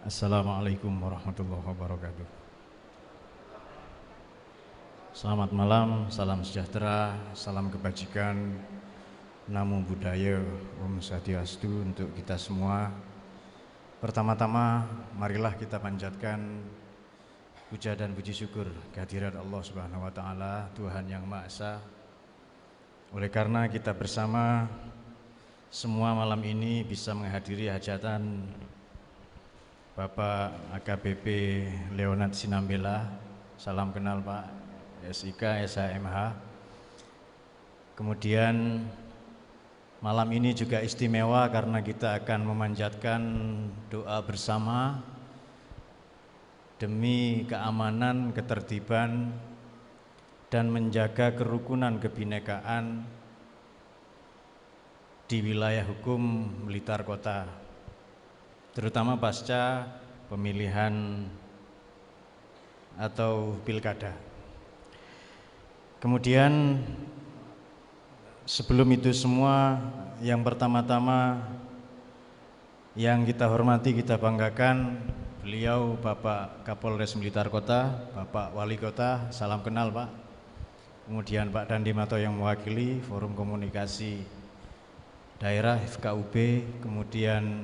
Assalamualaikum warahmatullahi wabarakatuh. Selamat malam, salam sejahtera, salam kebajikan, namo buddhaya, Om Swastiastu untuk kita semua. Pertama-tama, marilah kita panjatkan puja dan puji syukur kehadirat Allah Subhanahu wa taala, Tuhan yang Maha Esa. Oleh karena kita bersama semua malam ini bisa menghadiri hajatan Bapak AKBP Leonard Sinambela, salam kenal Pak, SIK, SHMH. Kemudian malam ini juga istimewa karena kita akan memanjatkan doa bersama demi keamanan, ketertiban, dan menjaga kerukunan kebinekaan di wilayah hukum Blitar Kota, terutama pasca pemilihan atau pilkada. Kemudian sebelum itu semua, yang pertama-tama yang kita hormati, kita banggakan beliau Bapak Kapolres Blitar Kota, Bapak Wali Kota, salam kenal Pak. Kemudian Pak Dandi Mato yang mewakili Forum Komunikasi Daerah FKUB, kemudian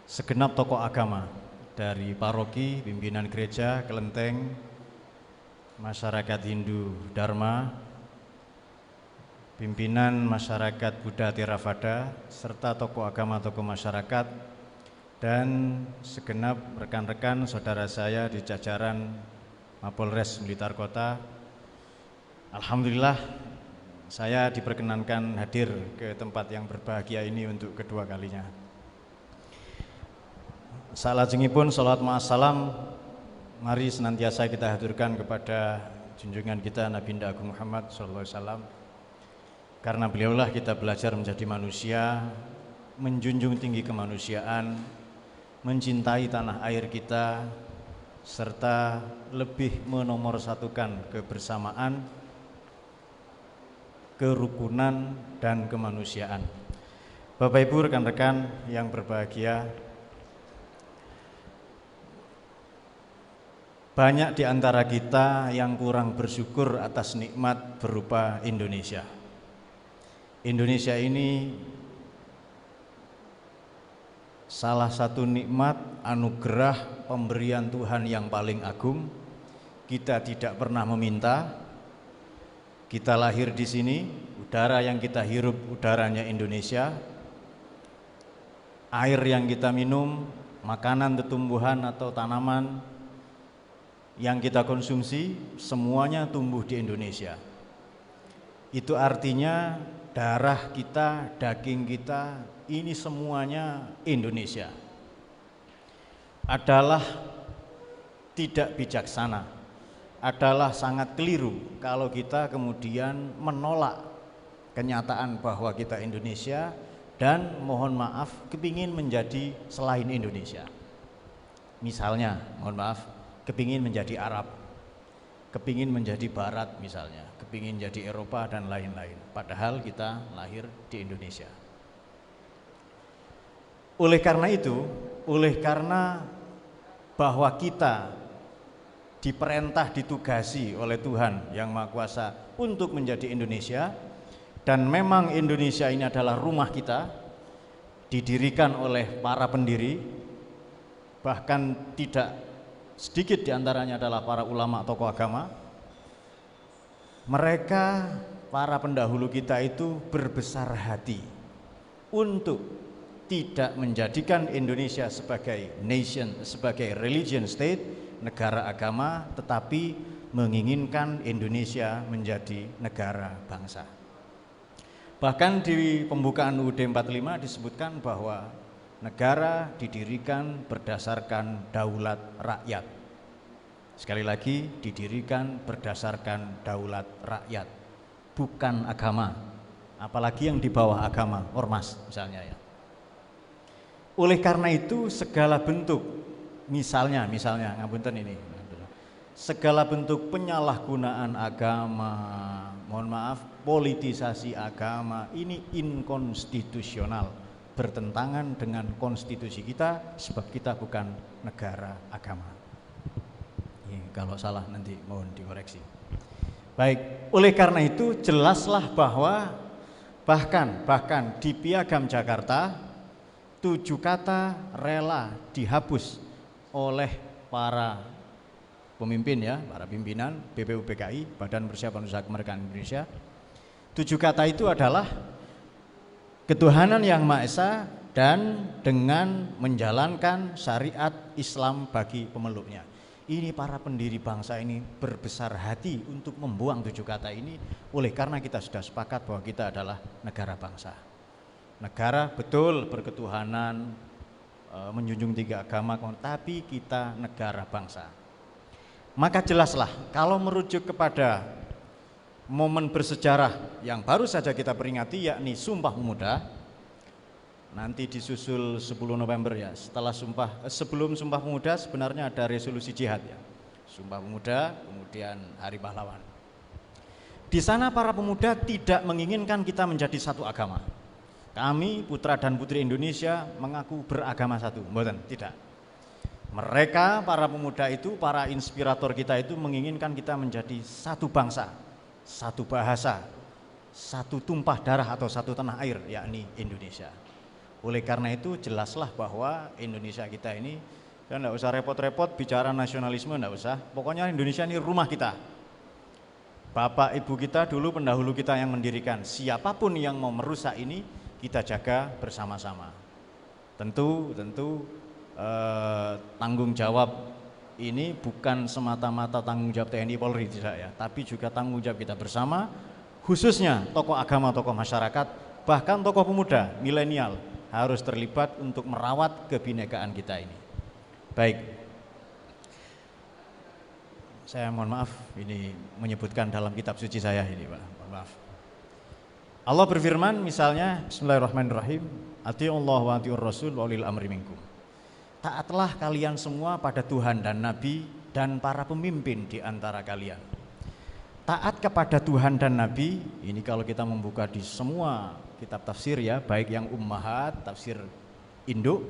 segenap tokoh agama dari paroki, pimpinan gereja, kelenteng, masyarakat Hindu Dharma, pimpinan masyarakat Buddha Theravada, serta tokoh agama, tokoh masyarakat, dan segenap rekan-rekan saudara saya di jajaran Mapolres Blitar Kota. Alhamdulillah saya diperkenankan hadir ke tempat yang berbahagia ini untuk kedua kalinya. Salajengipun salawat ma'assalam mari senantiasa kita haturkan kepada junjungan kita Nabi Agung Muhammad SAW, karena beliaulah kita belajar menjadi manusia, menjunjung tinggi kemanusiaan, mencintai tanah air kita, serta lebih menomorsatukan kebersamaan, kerukunan, dan kemanusiaan. Bapak Ibu, rekan-rekan yang berbahagia, banyak di antara kita yang kurang bersyukur atas nikmat berupa Indonesia. Indonesia ini salah satu nikmat, anugerah, pemberian Tuhan yang paling agung. Kita tidak pernah meminta. Kita lahir di sini, udara yang kita hirup udaranya Indonesia. Air yang kita minum, makanan, tumbuhan atau tanaman yang kita konsumsi semuanya tumbuh di Indonesia. Itu artinya darah kita, daging kita, ini semuanya Indonesia. Adalah tidak bijaksana, adalah sangat keliru kalau kita kemudian menolak kenyataan bahwa kita Indonesia dan mohon maaf kepingin menjadi selain Indonesia. Misalnya, mohon maaf, kepingin menjadi Arab, kepingin menjadi Barat misalnya, kepingin jadi Eropa dan lain-lain. Padahal kita lahir di Indonesia. Oleh karena itu, oleh karena bahwa kita diperintah, ditugasi oleh Tuhan yang Maha Kuasa untuk menjadi Indonesia, dan memang Indonesia ini adalah rumah kita, didirikan oleh para pendiri, bahkan tidak sedikit diantaranya adalah para ulama, tokoh agama. Mereka, para pendahulu kita itu berbesar hati untuk tidak menjadikan Indonesia sebagai nation, sebagai religion state, negara agama, tetapi menginginkan Indonesia menjadi negara bangsa. Bahkan di pembukaan UUD 45 disebutkan bahwa negara didirikan berdasarkan daulat rakyat. Sekali lagi, didirikan berdasarkan daulat rakyat, bukan agama. Apalagi yang di bawah agama, ormas misalnya ya. Oleh karena itu segala bentuk, misalnya ngapunten ini, segala bentuk penyalahgunaan agama, mohon maaf, politisasi agama, ini inkonstitusional, bertentangan dengan konstitusi kita, sebab kita bukan negara agama. Kalau salah nanti mohon dikoreksi. Baik, oleh karena itu jelaslah bahwa bahkan di Piagam Jakarta 7 kata rela dihapus oleh para pemimpin ya, para pimpinan BPUPKI, Badan Persiapan Usaha Kemerdekaan Indonesia. 7 kata itu adalah ketuhanan yang Maha Esa dan dengan menjalankan syariat Islam bagi pemeluknya. Ini para pendiri bangsa ini berbesar hati untuk membuang 7 kata ini, oleh karena kita sudah sepakat bahwa kita adalah negara bangsa. Negara betul berketuhanan, menjunjung 3 agama, tapi kita negara bangsa. Maka jelaslah kalau merujuk kepada momen bersejarah yang baru saja kita peringati, yakni Sumpah Pemuda, nanti disusul 10 November ya. Sebelum Sumpah Pemuda sebenarnya ada resolusi jihad ya. Sumpah Pemuda, kemudian Hari Pahlawan. Di sana para pemuda tidak menginginkan kita menjadi satu agama. Kami putra dan putri Indonesia mengaku beragama satu, mboten, tidak. Mereka para pemuda itu, para inspirator kita itu menginginkan kita menjadi satu bangsa, satu bahasa, satu tumpah darah atau satu tanah air, yakni Indonesia. Oleh karena itu jelaslah bahwa Indonesia kita ini, kan enggak usah repot-repot bicara nasionalisme, enggak usah. Pokoknya Indonesia ini rumah kita. Bapak ibu kita dulu, pendahulu kita yang mendirikan. Siapapun yang mau merusak ini, kita jaga bersama-sama. Tentu tanggung jawab ini bukan semata-mata tanggung jawab TNI Polri, tidak ya, tapi juga tanggung jawab kita bersama, khususnya tokoh agama, tokoh masyarakat, bahkan tokoh pemuda, milenial harus terlibat untuk merawat kebinekaan kita ini. Baik, saya mohon maaf ini menyebutkan dalam kitab suci saya ini Pak, mohon maaf. Allah berfirman misalnya, Bismillahirrahmanirrahim, Atiullah wa atiur rasul wa ulil amri minkum. Taatlah kalian semua pada Tuhan dan Nabi dan para pemimpin di antara kalian. Taat kepada Tuhan dan Nabi, ini kalau kita membuka di semua kitab tafsir ya, baik yang ummahat, tafsir induk,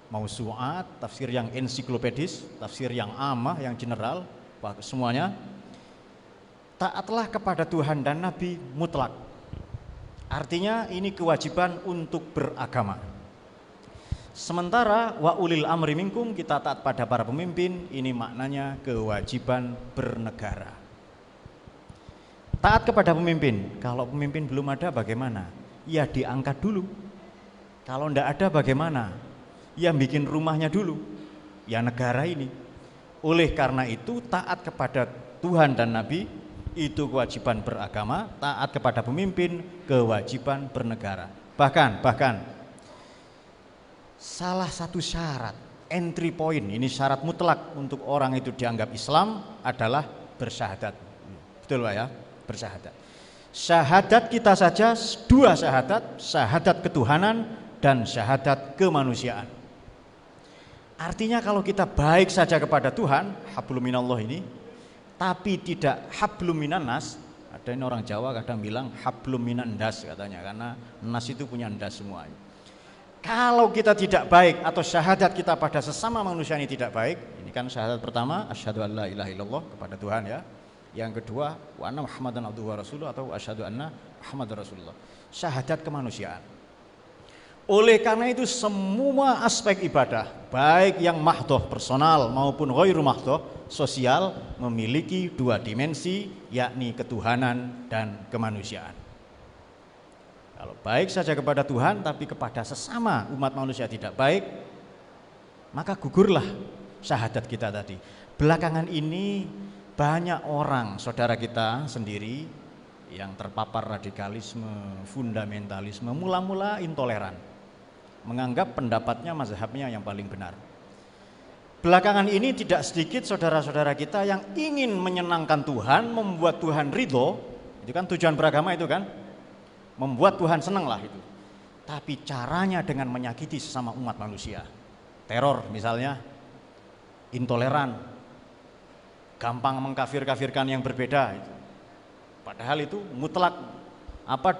mausu'at, tafsir yang ensiklopedis, tafsir yang amah, yang general, semuanya. Taatlah kepada Tuhan dan Nabi mutlak. Artinya ini kewajiban untuk beragama. Sementara wa ulil amri minkum, kita taat pada para pemimpin, ini maknanya kewajiban bernegara. Taat kepada pemimpin, kalau pemimpin belum ada bagaimana? Ya diangkat dulu. Kalau enggak ada bagaimana? Ya bikin rumahnya dulu. Ya negara ini. Oleh karena itu taat kepada Tuhan dan Nabi itu kewajiban beragama, taat kepada pemimpin kewajiban bernegara. Bahkan salah satu syarat, entry point, ini syarat mutlak untuk orang itu dianggap Islam adalah bersyahadat. Betul Pak ya? Bersyahadat. Syahadat kita saja 2 syahadat, syahadat ketuhanan dan syahadat kemanusiaan. Artinya kalau kita baik saja kepada Tuhan, hablum minallah ini, tapi tidak hablum minan nas, ada ini orang Jawa kadang bilang hablum minan das katanya, karena nas itu punya ndas semua. Kalau kita tidak baik atau syahadat kita pada sesama manusia ini tidak baik, ini kan syahadat pertama, asyhadu an la ilaha illallah kepada Tuhan ya. Yang kedua, wa anna Muhammadan abduhu wa rasuluh atau asyhadu anna Muhammadar Rasulullah. Syahadat kemanusiaan. Oleh karena itu semua aspek ibadah, baik yang mahdhoh personal maupun ghairu mahdhoh sosial, memiliki 2 dimensi, yakni ketuhanan dan kemanusiaan. Kalau baik saja kepada Tuhan tapi kepada sesama umat manusia tidak baik, maka gugurlah syahadat kita tadi. Belakangan ini banyak orang, saudara kita sendiri yang terpapar radikalisme, fundamentalisme, mula-mula intoleran, menganggap pendapatnya, mazhabnya yang paling benar. Belakangan ini tidak sedikit saudara-saudara kita yang ingin menyenangkan Tuhan, membuat Tuhan ridho. Itu kan tujuan beragama itu kan, membuat Tuhan senang lah itu. Tapi caranya dengan menyakiti sesama umat manusia. Teror misalnya, intoleran, gampang mengkafir-kafirkan yang berbeda itu. Padahal itu mutlak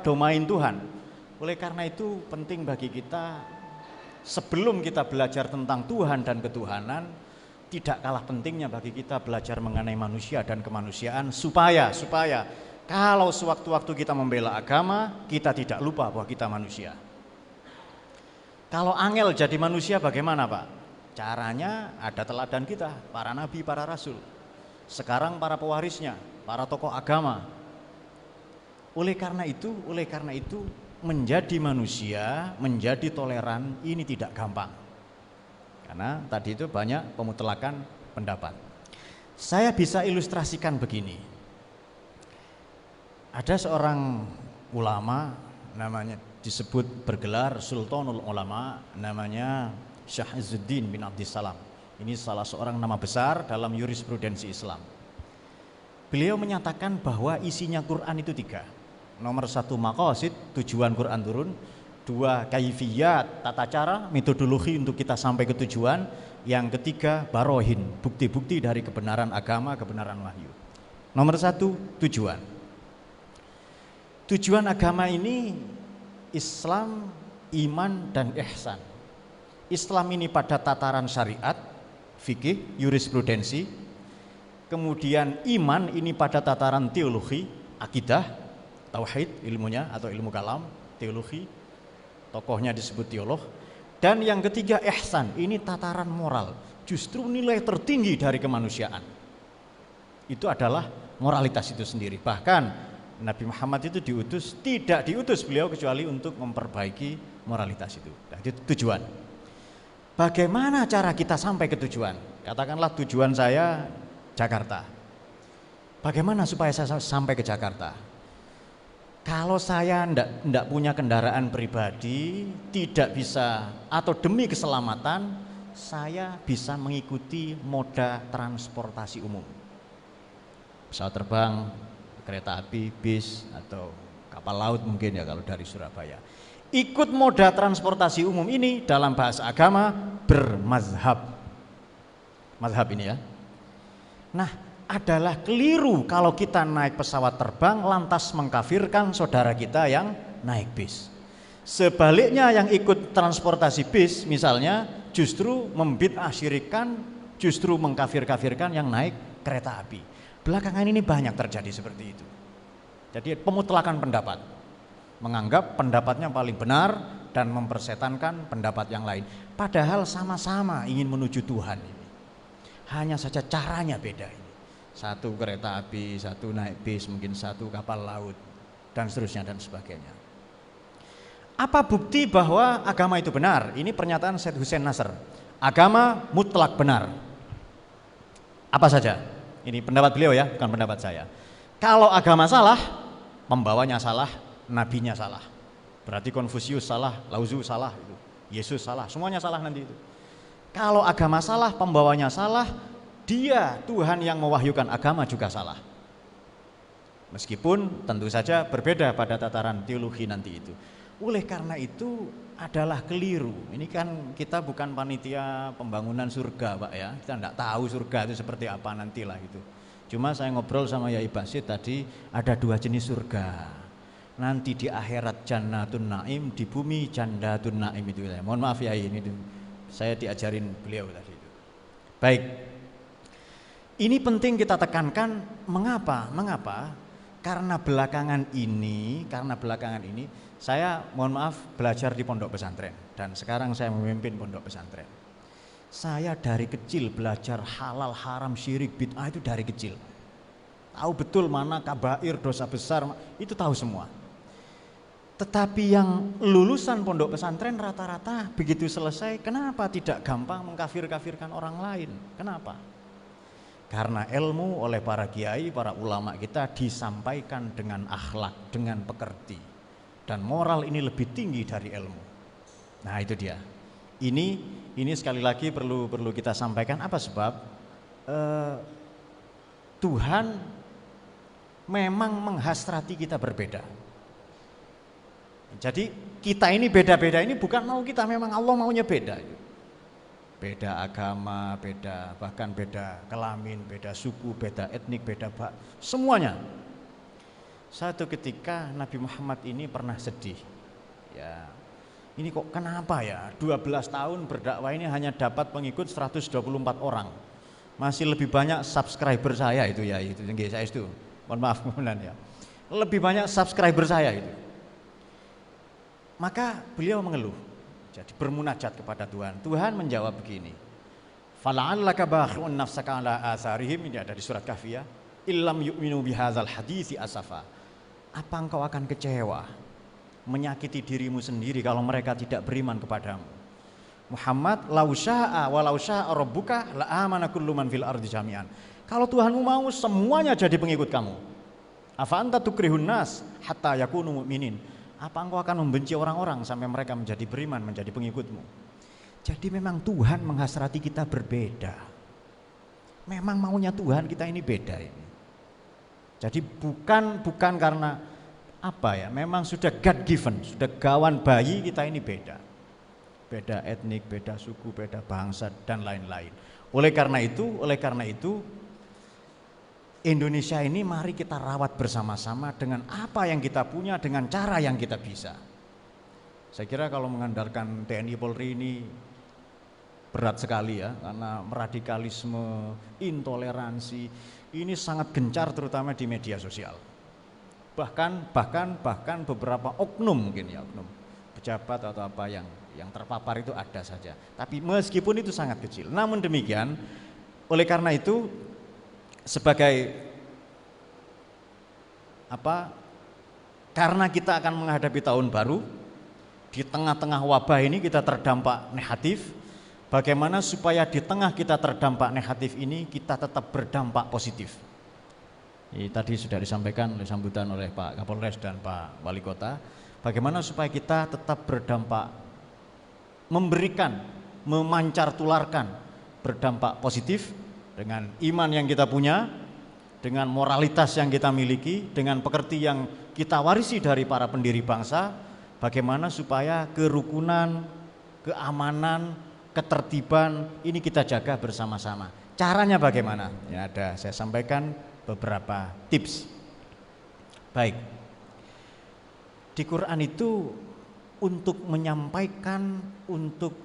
domain Tuhan. Oleh karena itu penting bagi kita sebelum kita belajar tentang Tuhan dan ketuhanan, tidak kalah pentingnya bagi kita belajar mengenai manusia dan kemanusiaan supaya kalau sewaktu-waktu kita membela agama, kita tidak lupa bahwa kita manusia. Kalau angel jadi manusia bagaimana, Pak? Caranya ada teladan kita, para nabi, para rasul. Sekarang para pewarisnya, para tokoh agama. Oleh karena itu menjadi manusia, menjadi toleran ini tidak gampang. Karena tadi itu banyak pemutlakan pendapat. Saya bisa ilustrasikan begini. Ada seorang ulama namanya disebut bergelar Sultanul Ulama, namanya Syekh Izzuddin bin Abdissalam. Ini salah seorang nama besar dalam jurisprudensi Islam. Beliau menyatakan bahwa isinya Quran itu 3. Nomor 1 maqasid, tujuan Quran turun. 2 kaifiyat, tata cara, metodologi untuk kita sampai ke tujuan. Yang ketiga barohin, bukti-bukti dari kebenaran agama, kebenaran wahyu. Nomor 1 tujuan. Tujuan agama ini Islam, iman, dan ihsan. Islam ini pada tataran syariat, fikih, jurisprudensi. Kemudian iman ini pada tataran teologi, akidah, tauhid, ilmunya atau ilmu kalam, teologi. Tokohnya disebut teolog. Dan yang ketiga ihsan, ini tataran moral. Justru nilai tertinggi dari kemanusiaan. Itu adalah moralitas itu sendiri. Bahkan Nabi Muhammad itu tidak diutus beliau kecuali untuk memperbaiki moralitas itu. Nah, itu tujuan. Bagaimana cara kita sampai ke tujuan? Katakanlah tujuan saya Jakarta. Bagaimana supaya saya sampai ke Jakarta? Kalau saya tidak punya kendaraan pribadi, tidak bisa atau demi keselamatan, saya bisa mengikuti moda transportasi umum. Pesawat terbang, kereta api, bis, atau kapal laut mungkin ya kalau dari Surabaya. Ikut moda transportasi umum ini dalam bahasa agama bermazhab. Mazhab ini ya. Nah, adalah keliru kalau kita naik pesawat terbang lantas mengkafirkan saudara kita yang naik bis. Sebaliknya yang ikut transportasi bis misalnya justru membid'ah syirikan, justru mengkafir-kafirkan yang naik kereta api. Belakangan ini banyak terjadi seperti itu. Jadi pemutlakan pendapat, menganggap pendapatnya paling benar dan mempersetankan pendapat yang lain. Padahal sama-sama ingin menuju Tuhan ini. Hanya saja caranya beda ini. Satu kereta api, satu naik bis, mungkin satu kapal laut, dan seterusnya dan sebagainya. Apa bukti bahwa agama itu benar? Ini pernyataan Syed Hussein Nasr. Agama mutlak benar. Apa saja? Ini pendapat beliau ya, bukan pendapat saya. Kalau agama salah, pembawanya salah, nabinya salah. Berarti Konfusius salah, Lao-tzu salah, itu. Yesus salah, semuanya salah nanti itu. Kalau agama salah, pembawanya salah, dia Tuhan yang mewahyukan agama juga salah. Meskipun tentu saja berbeda pada tataran teologi nanti itu. Oleh karena itu adalah keliru. Ini kan kita bukan panitia pembangunan surga, Pak ya. Kita tidak tahu surga itu seperti apa nantilah itu. Cuma saya ngobrol sama Yai Basit tadi, ada 2 jenis surga. Nanti di akhirat jannatun naim, di bumi jandatun naim itu. Mohon maaf ya, ini saya diajarin beliau tadi itu. Baik. Ini penting kita tekankan. Mengapa? Karena belakangan ini saya mohon maaf belajar di pondok pesantren dan sekarang saya memimpin pondok pesantren. Saya dari kecil belajar halal, haram, syirik, bid'ah itu dari kecil. Tahu betul mana kabair, dosa besar, itu tahu semua. Tetapi yang lulusan pondok pesantren rata-rata begitu selesai, kenapa tidak gampang mengkafir-kafirkan orang lain? Kenapa? Karena ilmu oleh para kiai, para ulama kita disampaikan dengan akhlak, dengan pekerti. Dan moral ini lebih tinggi dari ilmu. Nah itu dia. Ini sekali lagi perlu kita sampaikan. Apa sebab? Tuhan memang menghasrati kita berbeda. Jadi kita ini beda-beda ini bukan mau kita, memang Allah maunya beda. Beda agama, bahkan beda kelamin, beda suku, beda etnik, beda semuanya. Satu ketika Nabi Muhammad ini pernah sedih. Ya, ini kok kenapa ya 12 tahun berdakwah ini hanya dapat pengikut 124 orang. Masih lebih banyak subscriber saya itu ya, itu yang saya itu. Mohon maaf kemudian ya. Lebih banyak subscriber saya itu. Maka beliau mengeluh. Jadi bermunajat kepada Tuhan. Tuhan menjawab begini. Fala'allaka bakhi'un nafsaka ala atharihim, ini ada di surat Kahfi ya. Illam yu'minu bihadzal hadithi asafa. Apa engkau akan kecewa, menyakiti dirimu sendiri kalau mereka tidak beriman kepadamu? Muhammad, lau sya'a wa lau sya'a rabbuka la amana kullu man fil ardi jami'an. Kalau Tuhanmu mau semuanya jadi pengikut kamu. Afa anta tukrihun nas hatta yakunu mu'minin. Apa engkau akan membenci orang-orang sampai mereka menjadi beriman, menjadi pengikutmu? Jadi memang Tuhan menghasrati kita berbeda. Memang maunya Tuhan kita ini beda ini. Jadi bukan karena apa ya, memang sudah God given, sudah gawan bayi kita ini beda. Beda etnik, beda suku, beda bangsa dan lain-lain. Oleh karena itu Indonesia ini mari kita rawat bersama-sama dengan apa yang kita punya, dengan cara yang kita bisa. Saya kira kalau mengandalkan TNI Polri ini berat sekali ya, karena radikalisme, intoleransi ini sangat gencar terutama di media sosial. Bahkan beberapa oknum mungkin ya, oknum pejabat atau apa yang terpapar itu ada saja. Tapi meskipun itu sangat kecil. Namun demikian, oleh karena itu sebagai apa? Karena kita akan menghadapi tahun baru, di tengah-tengah wabah ini kita terdampak negatif. Bagaimana supaya di tengah kita terdampak negatif ini kita tetap berdampak positif? Ini tadi sudah disampaikan oleh sambutan oleh Pak Kapolres dan Pak Wali Kota. Bagaimana supaya kita tetap berdampak, memberikan, memancar tularkan, berdampak positif dengan iman yang kita punya, dengan moralitas yang kita miliki, dengan pekerti yang kita warisi dari para pendiri bangsa. Bagaimana supaya kerukunan, keamanan, ketertiban ini kita jaga bersama-sama. Caranya bagaimana? Ya ada, saya sampaikan beberapa tips. Baik. Di Quran itu untuk menyampaikan, untuk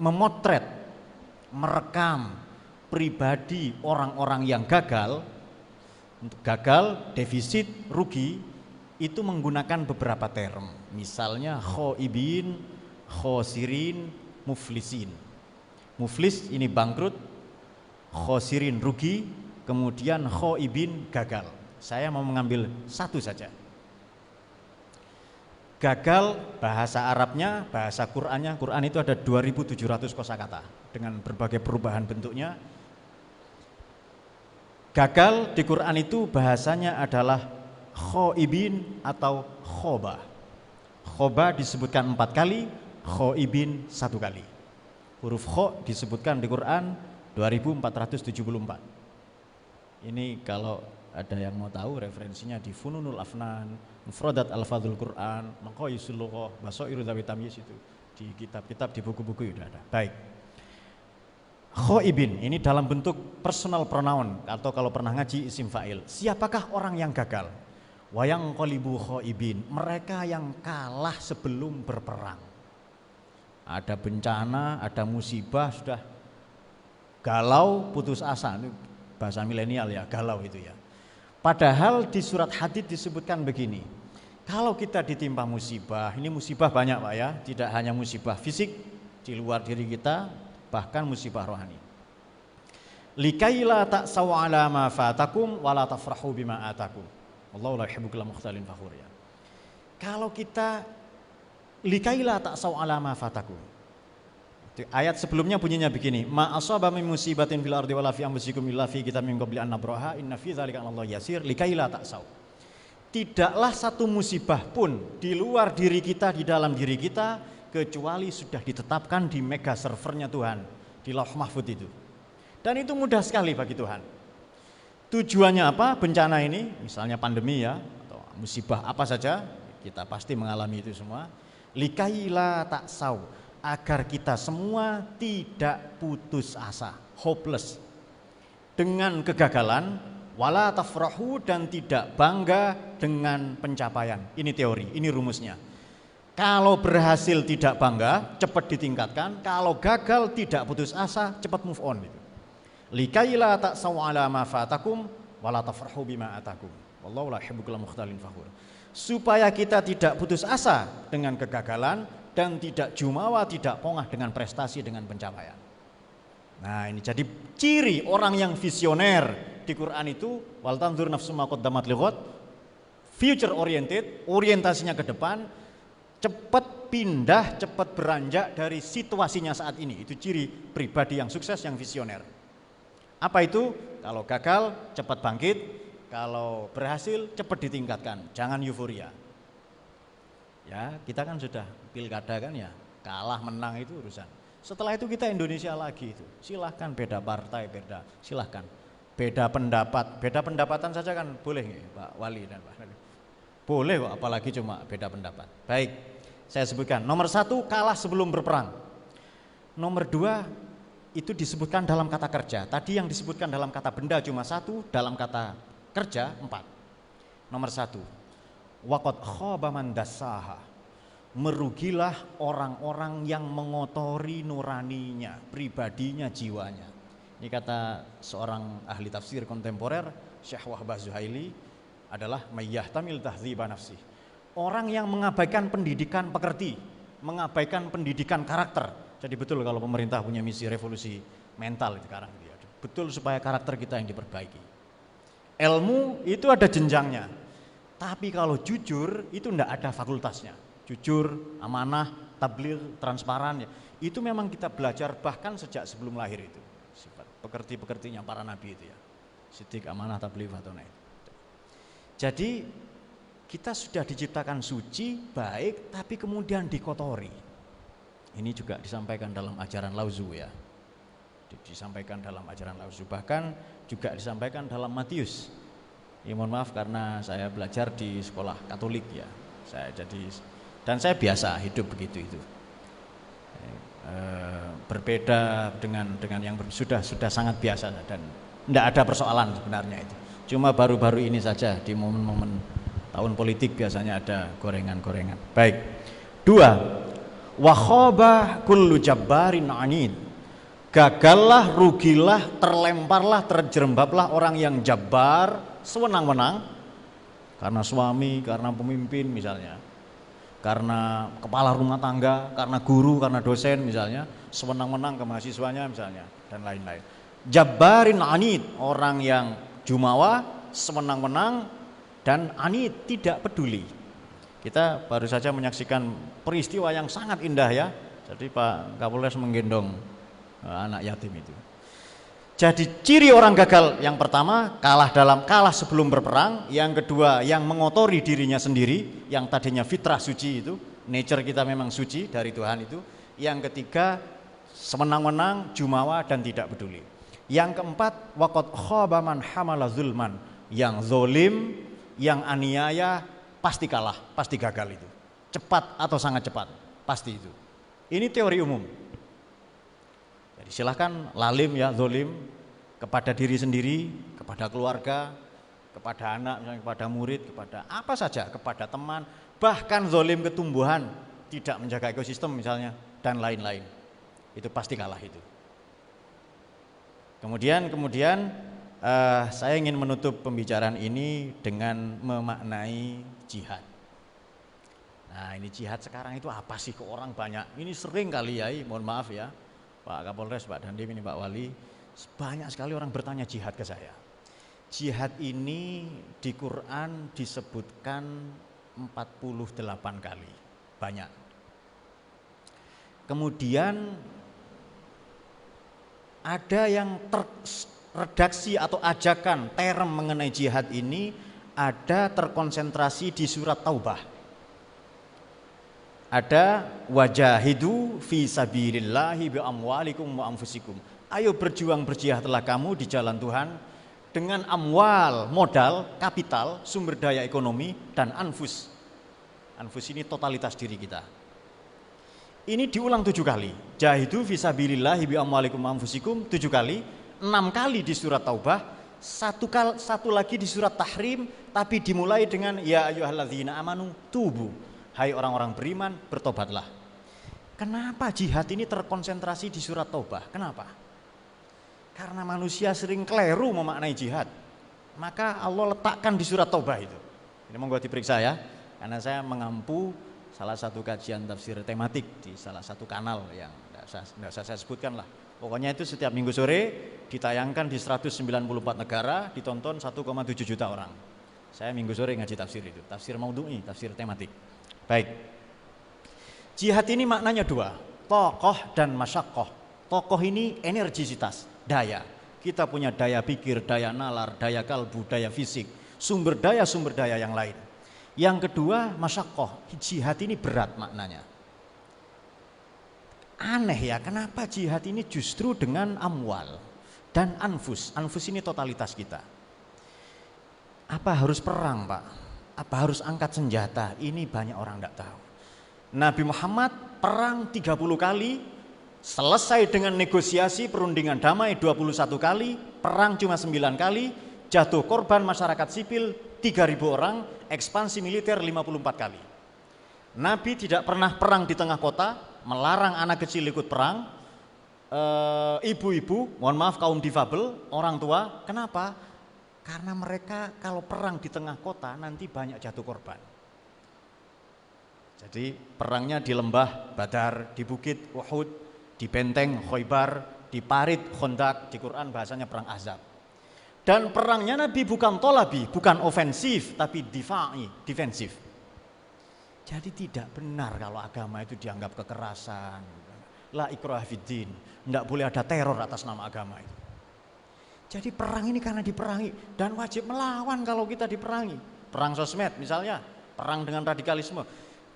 memotret, merekam pribadi orang-orang yang gagal, untuk gagal, defisit, rugi, itu menggunakan beberapa term. Misalnya khoibin, khosirin, muflisin. Muflis ini bangkrut, khosirin rugi, kemudian khoibin gagal. Saya mau mengambil satu saja. Gagal bahasa Arabnya, bahasa Qur'annya, Qur'an itu ada 2700 kosakata dengan berbagai perubahan bentuknya. Gagal di Qur'an itu bahasanya adalah khoibin atau khoba. Khoba disebutkan 4 kali, khoibin 1 kali. Huruf kho disebutkan di Quran 2474. Ini kalau ada yang mau tahu referensinya di Fununul Afnan, Mufradat Al-Fadhul Quran, Maqayisul Lughah, Basairu Dzawi Tamyiz, itu di kitab-kitab, di buku-buku sudah ada. Baik. Khoibin ini dalam bentuk personal pronoun atau kalau pernah ngaji isim fa'il. Siapakah orang yang gagal? Wayang qalibu khoibin, mereka yang kalah sebelum berperang. Ada bencana, ada musibah, sudah galau, putus asa. Itu bahasa milenial ya, galau itu ya. Padahal di surat Hadid disebutkan begini, kalau kita ditimpa musibah, ini musibah banyak Pak ya, tidak hanya musibah fisik di luar diri kita, bahkan musibah rohani. Likaila ta'saw ala ma fatakum wala tafrahu bima atakum. Wallahu la yuhibbu kulla mukhtalin fakhur ya. Kalau kita likaila ta'saw ala ma fatakum. Ayat sebelumnya bunyinya begini, ma asaba min musibatin fil ardi wala fi anfusikum illa fi kitabim min qabli an nabraha inna fi dzalika 'alallahi yasir likaila ta'saw. Tidaklah satu musibah pun di luar diri kita, di dalam diri kita, kecuali sudah ditetapkan di mega servernya Tuhan, di Lauh Mahfudz itu. Dan itu mudah sekali bagi Tuhan. Tujuannya apa? Bencana ini, misalnya pandemi ya, atau musibah apa saja, kita pasti mengalami itu semua. Likaila ta'saw, agar kita semua tidak putus asa, hopeless dengan kegagalan, Wala tafrahu, dan tidak bangga dengan pencapaian. Ini teori, ini rumusnya. Kalau berhasil tidak bangga, cepat ditingkatkan. Kalau gagal tidak putus asa, cepat move on. Likaila ta'saw ala ma fatakum wala tafrahu bima atakum. Wallahu la yuhibbu kulla mukhtalin fakhur. Supaya kita tidak putus asa dengan kegagalan dan tidak jumawa, tidak pongah dengan prestasi, dengan pencapaian. Nah, ini jadi ciri orang yang visioner di Quran itu, wal tanzur nafsum ma qaddamat lighad, future oriented, orientasinya ke depan, cepat pindah, cepat beranjak dari situasinya saat ini. Itu ciri pribadi yang sukses, yang visioner. Apa itu? Kalau gagal cepat bangkit, kalau berhasil cepat ditingkatkan, jangan euforia. Ya, kita kan sudah pilkada kan ya, kalah menang itu urusan. Setelah itu kita Indonesia lagi itu. Silahkan beda partai, silahkan. Beda pendapat, beda pendapatan saja kan boleh nggak Pak Wali dan Pak Wali? Boleh kok, apalagi cuma beda pendapat. Baik, saya sebutkan. Nomor 1, kalah sebelum berperang. Nomor 2, itu disebutkan dalam kata kerja. Tadi yang disebutkan dalam kata benda cuma 1, dalam kata kerja 4. Nomor 1, waqad khaba man dassaha. Merugilah orang-orang yang mengotori nuraninya, pribadinya, jiwanya. Ini kata seorang ahli tafsir kontemporer, Syekh Wahbah Zuhaili, adalah mayyahtamil tahdziba nafsi. Orang yang mengabaikan pendidikan pekerti, mengabaikan pendidikan karakter. Jadi betul kalau pemerintah punya misi revolusi mental itu sekarang. Betul supaya karakter kita yang diperbaiki. Ilmu itu ada jenjangnya. Tapi kalau jujur itu enggak ada fakultasnya. Jujur, amanah, tabligh, transparan, ya. Itu memang kita belajar bahkan sejak sebelum lahir itu. Sifat pekerti-pekertinya para nabi itu ya. Siddiq, amanah, tabligh, fatonah. Jadi kita sudah diciptakan suci, baik, tapi kemudian dikotori. Ini juga disampaikan dalam ajaran Lauzu ya. Disampaikan dalam ajaran Lauzu, bahkan juga disampaikan dalam Matius. Ya mohon maaf karena saya belajar di sekolah Katolik ya. Dan saya biasa hidup begitu itu. Berbeda dengan yang sudah sangat biasa dan tidak ada persoalan sebenarnya itu. Cuma baru-baru ini saja di momen-momen tahun politik biasanya ada gorengan-gorengan. Baik. 2. Wa khaba kullu jabbarin anid. Gagallah, rugilah, terlemparlah, terjerembablah orang yang jabbar, sewenang-wenang karena suami, karena pemimpin misalnya. Karena kepala rumah tangga, karena guru, karena dosen misalnya, sewenang-wenang ke mahasiswanya misalnya, dan lain-lain. Jabbarin anid, orang yang jumawa, sewenang-wenang, dan anid, tidak peduli. Kita baru saja menyaksikan peristiwa yang sangat indah ya. Jadi Pak Kapolres menggendong anak yatim itu. Jadi ciri orang gagal yang pertama kalah sebelum berperang, yang kedua yang mengotori dirinya sendiri, yang tadinya fitrah suci itu, nature kita memang suci dari Tuhan itu. Yang ketiga semenang-menang, jumawa dan tidak peduli. Yang keempat waqad khaba man hamala zulman, yang zolim, yang aniaya pasti kalah, pasti gagal itu. Cepat atau sangat cepat, pasti itu. Ini teori umum. Jadi silahkan lalim ya, zolim kepada diri sendiri, kepada keluarga, kepada anak, misalnya kepada murid, kepada apa saja, kepada teman, bahkan zolim ke tumbuhan, tidak menjaga ekosistem misalnya, dan lain-lain. Itu pasti kalah itu. Kemudian saya ingin menutup pembicaraan ini dengan memaknai jihad. Nah ini jihad sekarang itu apa sih, ke orang banyak? Ini sering kali ya, mohon maaf ya Pak Kapolres, Pak Dandim, ini Pak Wali, banyak sekali orang bertanya jihad ke saya. Jihad ini di Quran disebutkan 48 kali, banyak. Kemudian ada yang redaksi atau ajakan term mengenai jihad ini ada terkonsentrasi di surat Taubah. Ada wajahidu fi sabilillahi bi amwalikum wa anfusikum. Ayo berjihadlah kamu di jalan Tuhan dengan amwal, modal, kapital, sumber daya ekonomi, dan anfus. Anfus ini totalitas diri kita. Ini diulang 7 kali. Jahidu fi sabilillahi bi amwalikum wa anfusikum 7 kali, 6 kali di surat Taubah, Satu lagi di surat Tahrim, tapi dimulai dengan ya ayyuhalladzina amanu tubu. Hai orang-orang beriman, bertobatlah. Kenapa jihad ini terkonsentrasi di surat Taubah? Kenapa? Karena manusia sering keliru memaknai jihad. Maka Allah letakkan di surat Taubah itu. Ini monggo diperiksa ya, karena saya mengampu salah satu kajian tafsir tematik di salah satu kanal yang tidak usah saya sebutkan lah. Pokoknya itu setiap minggu sore ditayangkan di 194 negara, ditonton 1,7 juta orang. Saya minggu sore ngaji tafsir itu, tafsir maudhu'i, tafsir tematik. Baik. Jihad ini maknanya dua, tokoh dan masyaqqah. Tokoh ini energisitas, daya. Kita punya daya pikir, daya nalar, daya kalbu, daya fisik, sumber daya yang lain. Yang kedua masyaqqah, jihad ini berat maknanya. Aneh ya, kenapa jihad ini justru dengan amwal dan anfus. Anfus ini totalitas kita. Apa harus perang Pak? Apa harus angkat senjata? Ini banyak orang tidak tahu. Nabi Muhammad perang 30 kali, selesai dengan negosiasi perundingan damai 21 kali, perang cuma 9 kali, jatuh korban masyarakat sipil 3.000 orang, ekspansi militer 54 kali. Nabi tidak pernah perang di tengah kota, melarang anak kecil ikut perang, ibu-ibu, mohon maaf kaum difabel, orang tua, kenapa? Karena mereka kalau perang di tengah kota nanti banyak jatuh korban. Jadi perangnya di lembah Badar, di bukit Uhud, di benteng Khaybar, di parit Khandaq, di Quran bahasanya perang Ahzab. Dan perangnya Nabi bukan tolabi, bukan ofensif, tapi difa'i, defensif. Jadi tidak benar kalau agama itu dianggap kekerasan. La ikraha fiddin, tidak boleh ada teror atas nama agama itu. Jadi perang ini karena diperangi dan wajib melawan kalau kita diperangi. Perang sosmed misalnya, perang dengan radikalisme.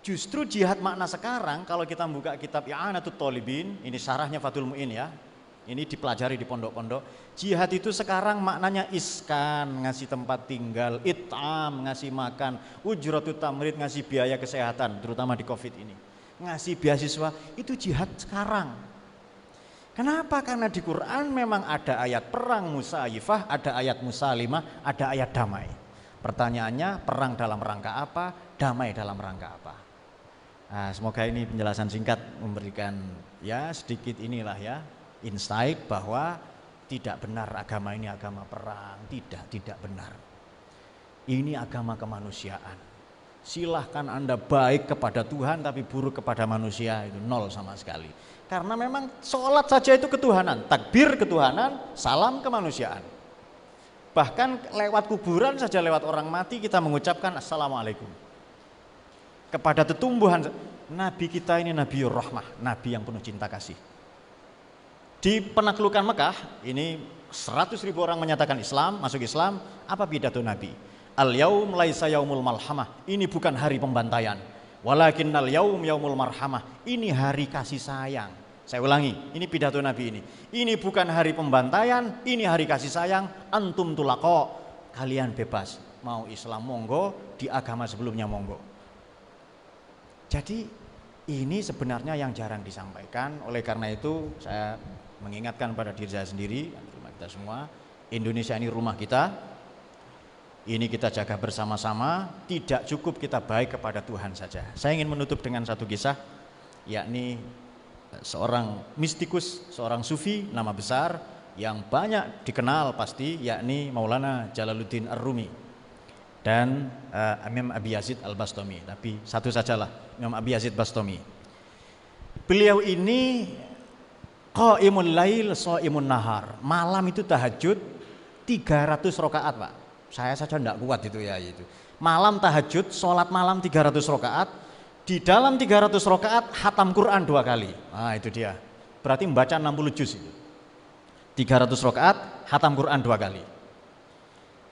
Justru jihad makna sekarang kalau kita buka kitab I'anatut Thalibin, ini syarahnya Fathul Mu'in ya. Ini dipelajari di pondok-pondok. Jihad itu sekarang maknanya iskan, ngasih tempat tinggal, it'am, ngasih makan, ujratut tamrid, ngasih biaya kesehatan, terutama di Covid ini. Ngasih beasiswa, itu jihad sekarang. Kenapa? Karena di Quran memang ada ayat perang musayifah, ada ayat musalimah, ada ayat damai. Pertanyaannya, perang dalam rangka apa, damai dalam rangka apa? Nah, semoga ini penjelasan singkat memberikan ya sedikit inilah ya insight bahwa tidak benar agama ini agama perang, tidak benar. Ini agama kemanusiaan. Silahkan Anda baik kepada Tuhan tapi buruk kepada manusia, itu nol sama sekali. Karena memang sholat saja itu ketuhanan, takbir ketuhanan, salam kemanusiaan. Bahkan lewat kuburan saja, lewat orang mati kita mengucapkan assalamualaikum. Kepada tetumbuhan, Nabi kita ini Nabiur Rahmah, Nabi yang penuh cinta kasih. Di penaklukan Mekah, ini 100.000 orang menyatakan Islam, masuk Islam, apa pidato Nabi? Al-yaum laisa yaumul malhamah, ini bukan hari pembantaian. Walakinnal yaum yaumul marhamah, ini hari kasih sayang. Saya ulangi, ini pidato Nabi ini. Ini bukan hari pembantaian, ini hari kasih sayang. Antum tulaqo, kalian bebas. Mau Islam monggo, di agama sebelumnya monggo. Jadi ini sebenarnya yang jarang disampaikan. Oleh karena itu saya mengingatkan pada diri saya sendiri, rumah kita semua, Indonesia ini rumah kita. Ini kita jaga bersama-sama, tidak cukup kita baik kepada Tuhan saja. Saya ingin menutup dengan satu kisah, yakni seorang mistikus, seorang sufi, nama besar, yang banyak dikenal pasti, yakni Maulana Jalaluddin Ar-Rumi dan Imam Abi Yazid Al-Bastami. Tapi satu sajalah, Imam Abi Yazid Bastami. Beliau ini qa'imul lail, sha'imun nahar. Malam itu tahajud 300 rakaat, Pak. Saya saja tidak kuat itu ya itu. Malam tahajud, sholat malam 300 rakaat. Di dalam 300 rakaat khatam Quran 2 kali. Nah itu dia. Berarti membaca 60 juz itu. 300 rakaat khatam Quran 2 kali.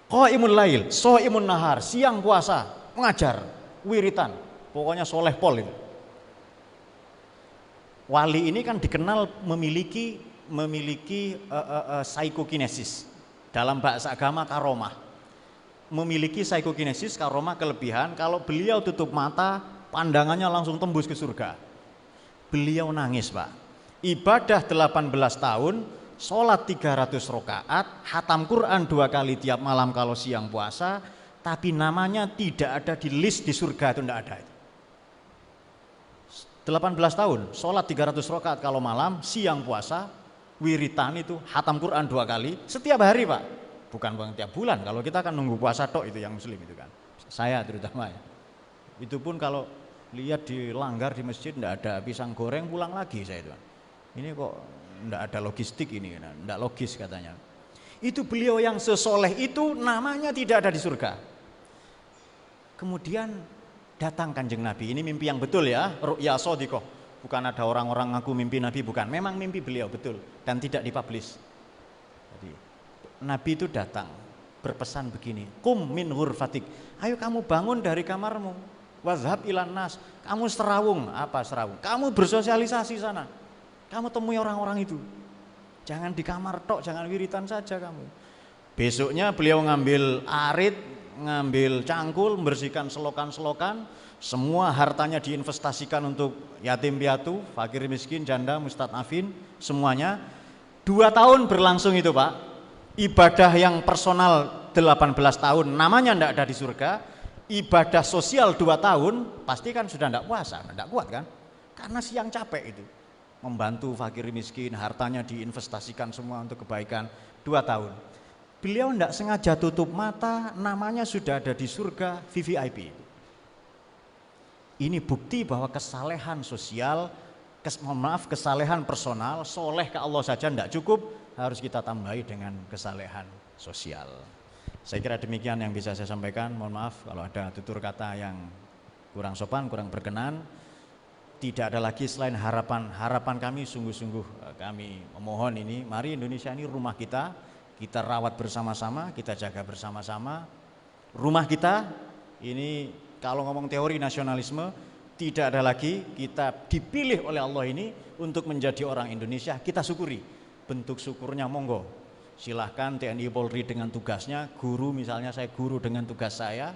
Qaimul lail, shaimun nahar, siang puasa, mengajar, wiritan. Pokoknya soleh pol itu. Wali ini kan dikenal memiliki psikokinesis. Dalam bahasa agama karomah. Memiliki psikokinesis, karomah, kelebihan. Kalau beliau tutup mata, pandangannya langsung tembus ke surga. Beliau nangis, Pak. Ibadah 18 tahun, sholat 300 rakaat, hatam Quran 2 kali tiap malam kalau siang puasa, tapi namanya tidak ada di list di surga, itu tidak ada. 18 tahun, sholat 300 rakaat kalau malam, siang puasa, wiritan itu, hatam Quran 2 kali, setiap hari Pak. Bukan tiap bulan, kalau kita kan nunggu puasa tok itu yang muslim itu kan. Saya terutama ya. Itu pun kalau lihat dilanggar di masjid, tidak ada pisang goreng, pulang lagi saya itu. Ini kok tidak ada logistik ini, tidak logis katanya. Itu beliau yang sesoleh itu namanya tidak ada di surga. Kemudian datang Kanjeng Nabi, ini mimpi yang betul ya, ru'ya shadiqah. Bukan ada orang-orang ngaku mimpi Nabi, bukan. Memang mimpi beliau betul dan tidak dipublish. Jadi Nabi itu datang berpesan begini, kum min ghurfatik, ayo kamu bangun dari kamarmu, wazhab ilan nas, kamu serawung, apa serawung? Kamu bersosialisasi sana, kamu temui orang-orang itu. Jangan di kamar tok, jangan wiritan saja kamu. Besoknya beliau ngambil arit, ngambil cangkul, membersihkan selokan-selokan, semua hartanya diinvestasikan untuk yatim piatu, fakir miskin, janda, mustadafin, semuanya. 2 tahun berlangsung itu Pak, ibadah yang personal 18 tahun, namanya tidak ada di surga, ibadah sosial 2 tahun, pasti kan sudah tidak puasa, tidak kuat kan, karena siang capek itu, membantu fakir miskin, hartanya diinvestasikan semua untuk kebaikan 2 tahun. Beliau tidak sengaja tutup mata, namanya sudah ada di surga VVIP. Ini bukti bahwa kesalehan sosial, kesalehan personal, soleh ke Allah saja tidak cukup, harus kita tambahi dengan kesalehan sosial. Saya kira demikian yang bisa saya sampaikan. Mohon maaf kalau ada tutur kata yang kurang sopan, kurang berkenan. Tidak ada lagi selain harapan kami, sungguh-sungguh kami memohon ini, mari Indonesia ini rumah kita rawat bersama-sama, kita jaga bersama-sama. Rumah kita ini kalau ngomong teori nasionalisme, tidak ada lagi, kita dipilih oleh Allah ini untuk menjadi orang Indonesia, kita syukuri. Bentuk syukurnya monggo, silahkan TNI Polri dengan tugasnya, guru misalnya saya guru dengan tugas saya,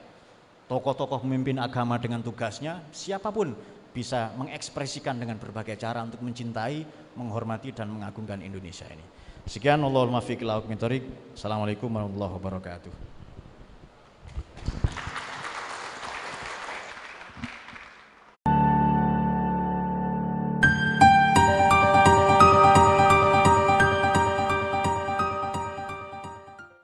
tokoh-tokoh pemimpin agama dengan tugasnya, siapapun bisa mengekspresikan dengan berbagai cara untuk mencintai, menghormati dan mengagungkan Indonesia ini. Sekian, Allahumma fiqh ila hukmi thoriq. Assalamualaikum warahmatullahi wabarakatuh.